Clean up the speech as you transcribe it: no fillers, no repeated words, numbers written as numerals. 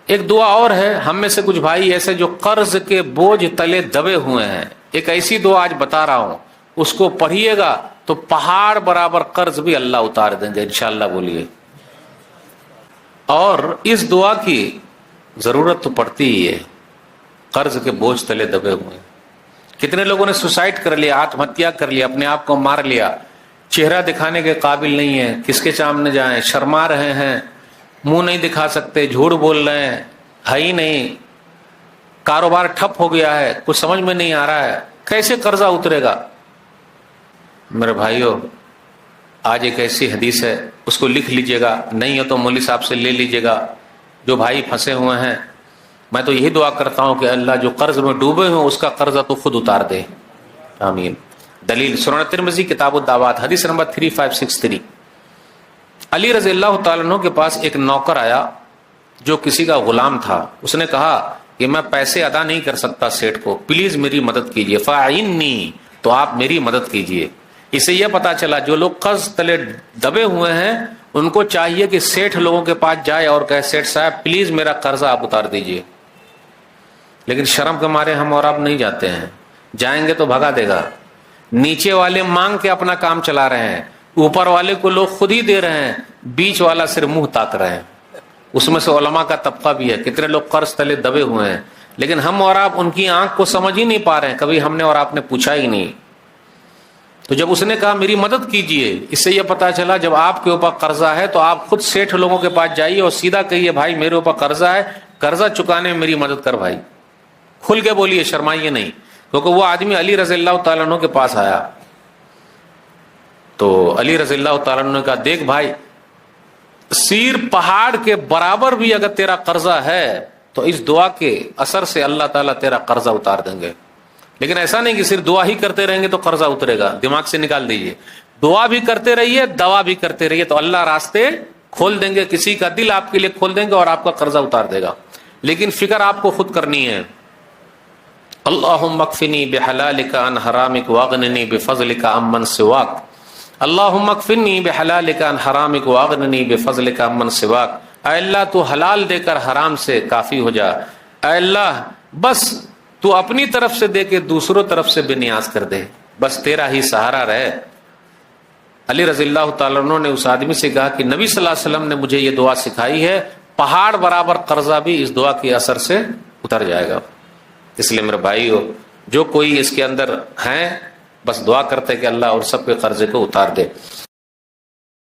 ایک دعا اور ہے، ہم میں سے کچھ بھائی ایسے جو قرض کے بوجھ تلے دبے ہوئے ہیں، ایک ایسی دعا آج بتا رہا ہوں، اس کو پڑھیے گا تو پہاڑ برابر قرض بھی اللہ اتار دیں گے انشاءاللہ، بولیے۔ اور اس دعا کی ضرورت تو پڑتی ہی ہے، قرض کے بوجھ تلے دبے ہوئے ہیں۔ کتنے لوگوں نے سوسائڈ کر لیا، آتم ہتیا کر لیا، اپنے آپ کو مار لیا، چہرہ دکھانے کے قابل نہیں ہے، کس کے سامنے جائیں، شرما رہے ہیں، منہ نہیں دکھا سکتے، جھوٹ بول رہے ہیں، ہے ہی نہیں، کاروبار ٹھپ ہو گیا ہے، کچھ سمجھ میں نہیں آ رہا ہے، کیسے قرضہ اترے گا؟ میرے بھائیو، آج ایک ایسی حدیث ہے، اس کو لکھ لیجئے گا، نہیں ہو تو مولوی صاحب سے لے لیجئے گا۔ جو بھائی پھنسے ہوئے ہیں، میں تو یہی دعا کرتا ہوں کہ اللہ جو قرض میں ڈوبے ہوں اس کا قرضہ تو خود اتار دے، آمین۔ دلیل سنن ترمذی کتاب الدعوات حدیث نمبر 3563۔ علی رضی اللہ تعالیٰ عنہ کے پاس ایک نوکر آیا جو کسی کا غلام تھا، اس نے کہا کہ میں پیسے ادا نہیں کر سکتا سیٹھ کو، پلیز میری مدد کیجیے، فاعنی، تو آپ میری مدد کیجیے۔ اسے یہ پتا چلا جو لوگ قرض تلے دبے ہوئے ہیں ان کو چاہیے کہ سیٹھ لوگوں کے پاس جائے اور کہے سیٹھ صاحب پلیز میرا قرضہ آپ اتار دیجیے، لیکن شرم کے مارے ہم اور آپ نہیں جاتے ہیں، جائیں گے تو بھگا دے گا۔ نیچے والے مانگ کے اپنا کام چلا رہے ہیں، اوپر والے کو لوگ خود ہی دے رہے ہیں، بیچ والا صرف منہ تاک رہے ہیں۔ اس میں سے علماء کا طبقہ بھی ہے، کتنے لوگ قرض تلے دبے ہوئے ہیں، لیکن ہم اور آپ ان کی آنکھ کو سمجھ ہی نہیں پا رہے ہیں، کبھی ہم نے اور آپ نے پوچھا ہی نہیں۔ تو جب اس نے کہا میری مدد کیجئے، اس سے یہ پتا چلا جب آپ کے اوپر قرضہ ہے تو آپ خود سیٹھ لوگوں کے پاس جائیے اور سیدھا کہیے بھائی میرے اوپر قرضہ ہے، قرضہ چکانے میں میری مدد کر بھائی، کھل کے بولیے، شرمائیے نہیں۔ کیونکہ وہ آدمی علی رضی اللہ تعالیٰ عنہ کے پاس آیا تو علی رضی اللہ تعالیٰ عنہ نے کہا دیکھ بھائی، سیر پہاڑ کے برابر بھی اگر تیرا قرضہ ہے تو اس دعا کے اثر سے اللہ تعالیٰ تیرا قرضہ اتار دیں گے، لیکن ایسا نہیں کہ صرف دعا ہی کرتے رہیں گے تو قرضہ اترے گا، دماغ سے نکال دیجئے، دعا بھی کرتے رہیے، دوا بھی کرتے رہیے، تو اللہ راستے کھول دیں گے، کسی کا دل آپ کے لیے کھول دیں گے اور آپ کا قرضہ اتار دے گا، لیکن فکر آپ کو خود کرنی ہے۔ اللہم اکفنی بحلالک عن حرامک واغننی بفضلک عمن سواک، اللہم اکفنی بحلالک عن حرامک واغننی بفضلک عمن سواک، اے اللہ تو حلال دے کر حرام سے کافی ہو جا، اے اللہ بس تو اپنی طرف سے دے کے دوسروں طرف سے بے نیاز کر دے، بس تیرا ہی سہارا رہے۔ علی رضی اللہ تعالیٰ عنہ نے اس آدمی سے کہا کہ نبی صلی اللہ علیہ وسلم نے مجھے یہ دعا سکھائی ہے، پہاڑ برابر قرضہ بھی اس دعا کے اثر سے اتر جائے گا۔ اس لیے میرے بھائیو، جو کوئی اس کے اندر ہیں بس دعا کرتے کہ اللہ اور سب کے قرضے کو اتار دے۔